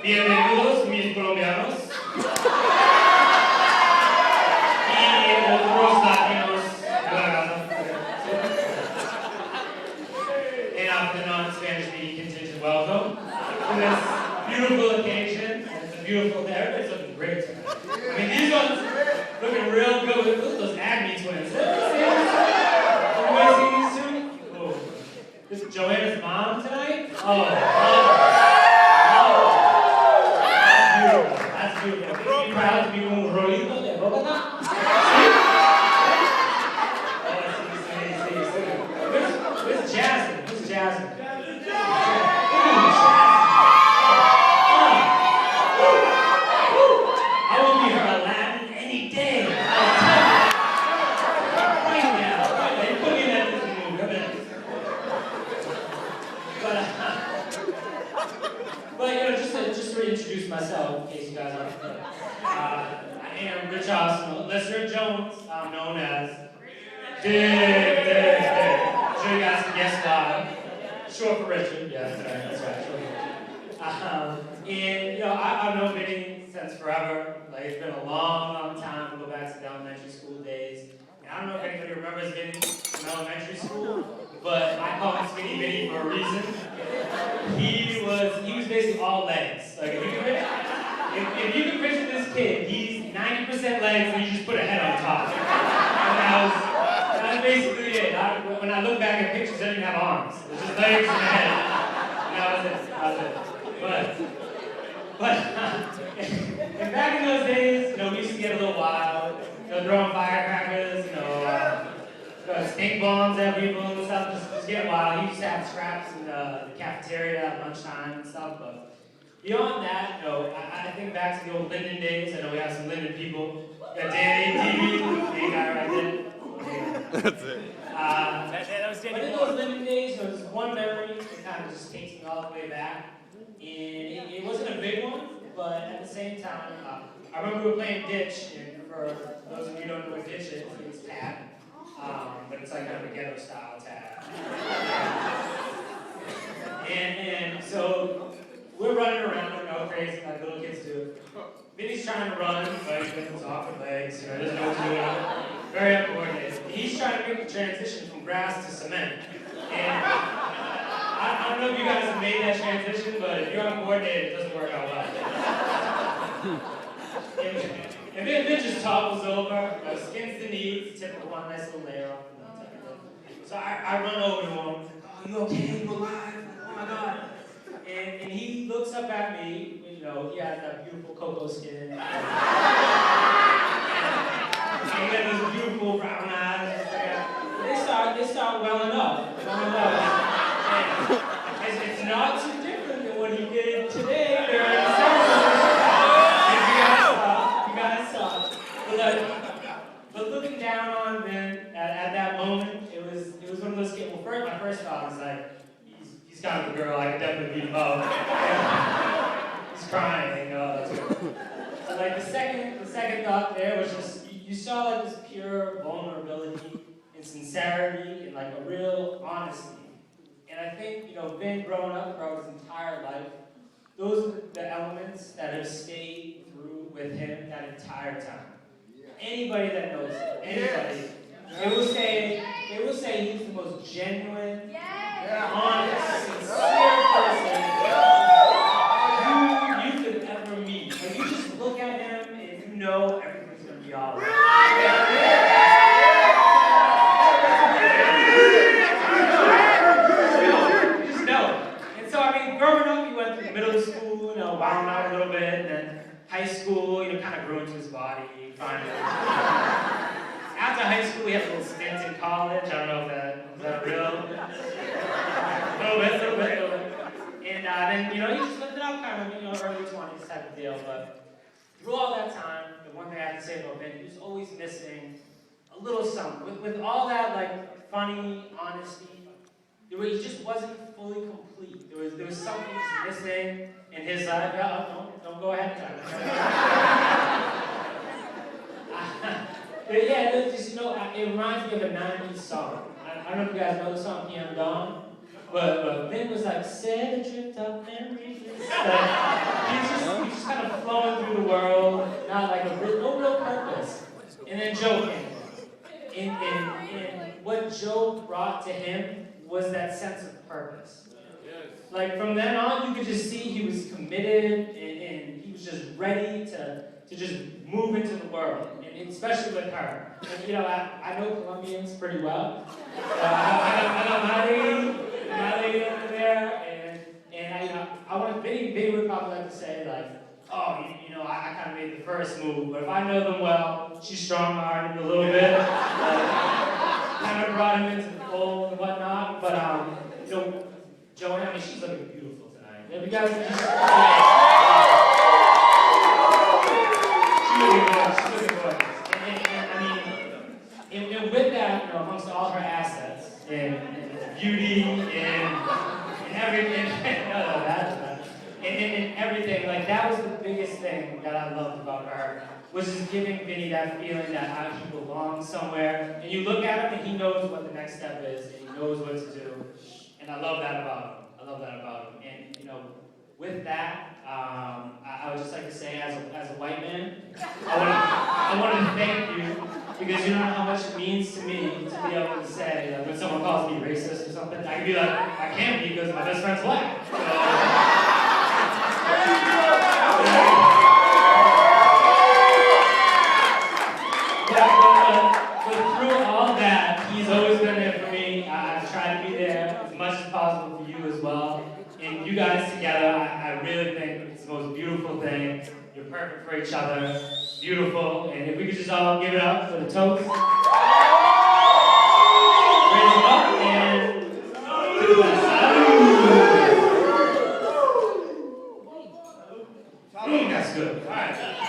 Bienvenidos, mis colombianos. Y otros latinos de la casa. And after the non-Spanish speaking contingent, welcome to this beautiful occasion. And it's a beautiful day. Everybody's looking great tonight. I mean, these ones looking real good. Look at those Acme twins. Everybody see these two? Oh. This is Joanna's mom tonight? That's beautiful. Be proud to be un rolito de Bogotá. Where's Jasmine? Who's Jasmine? I will be her Aladdin any day. Right now. They put me in that Disney movie. But you know, just to reintroduce myself, in case you guys aren't familiar. I am Rich Arsenal, Listener Jones. I'm known as Dig. I'm sure you guys can guess why. Short for Richard. Yeah, that's right. Short for Richard. And you know, I've known Vinny since forever. Like it's been a long time. We go back to the elementary school days. And I don't know if anybody remembers Vinny from elementary school, but I call him Skinny Vinny for a reason. He was basically all legs. Like if you can picture this kid, he's 90% legs and you just put a head on top. And that was basically it. When I look back at pictures, I didn't have arms. It was just legs and a head. And that was it. And back in those days, you know, we used to get a little wild. You know, throwing firecrackers, stink bombs at people and stuff, just get wild. He used to have scraps in the cafeteria at lunchtime and stuff, but beyond that, you know, I think back to the old Linden days. I know we have some Linden people. We got Dan ATV, the guy right there. That's it. That was but in those Linden days, there was one memory that kind of just takes me all the way back. And it wasn't a big one, but at the same time, I remember we were playing ditch, and for those of you who don't know what ditch is, it's tag. But it's like kind of a ghetto style tag. And so we're running around, you know, crazy like little kids do. Vinny's trying to run, but he's with his awkward legs, you know, doesn't know what to do. Very uncoordinated. He's trying to make the transition from grass to cement. And I don't know if you guys have made that transition, but if you're uncoordinated, it doesn't work out well. And then it just topples over, skins the knees, typical one nice little layer off. So I run over to him, oh, you okay? You alive? Oh my God. And he looks up at me, you know, he has that beautiful cocoa skin. And he got those beautiful brown eyes. They start welling up. And it's not too different than what he did today during the ceremony. You guys saw. But looking down on Ben at that moment, it was one of those kids. Well, my first thought was like, he's kind of a girl, I could definitely beat him up. He's crying, that's good. So like the second thought there was just you saw like this pure vulnerability and sincerity and like a real honesty. And I think, you know, Ben growing up throughout his entire life, those are the elements that have stayed through with him that entire time. Anybody that knows him, anybody, they will say he's the most genuine, honest, sincere person you could ever meet. When you just look at him and you know everything's going to be all right. You just know. And so, I mean, growing up, he went through middle school, you know, wilding out a little bit, and then high school, you know, kind of grew into his body, finally. After high school, we had a little stint in college. I don't know if that real. A little bit. And then, you know, he just lived it up kind of, you know, early 20s type of deal. But through all that time, the one thing I have to say about Ben, he was always missing a little something. With all that, like, funny honesty, he just wasn't fully complete. There was something just missing in his life. Don't go ahead and But yeah, just, you know, it reminds me of a 90s song. I don't know if you guys know the song PM Dawn. but Vin was like, set adrift of memories. He's just kind of flowing through the world, not like no real purpose. And then Joe came. And what Joe brought to him was that sense of purpose. Like from then on, you could just see he was committed and he was just ready to just move into the world, and especially with her. And, you know, I know Colombians pretty well. I know my lady over there, and I want to, Vinny would probably like to say like, oh, you know, I kind of made the first move, but if I know them well, she's strong-armed a little bit, kind of brought him into the fold and whatnot, but you know, Joanne, I mean, she's looking beautiful tonight. Have you guys she's looking gorgeous. And I mean, and with that, you know, amongst all her assets, and beauty, and everything, and everything, like, that was the biggest thing that I loved about her, was just giving Vinny that feeling that he belongs somewhere, and you look at him, and he knows what the next step is, and he knows what to do. And I love that about him. And, you know, with that, I would just like to say, as a white man, I wanted to thank you, because you don't know how much it means to me to be able to say, like, when someone calls me racist or something, I can be like, I can't be because my best friend's black. But through all that, he's always been there for me. I've tried to be there as much as possible for you as well. And you guys together, I really think it's the most beautiful thing. You're perfect for each other. Beautiful. And if we could just all give it up for the toast. Raise them up and to the salute. That's good. All right.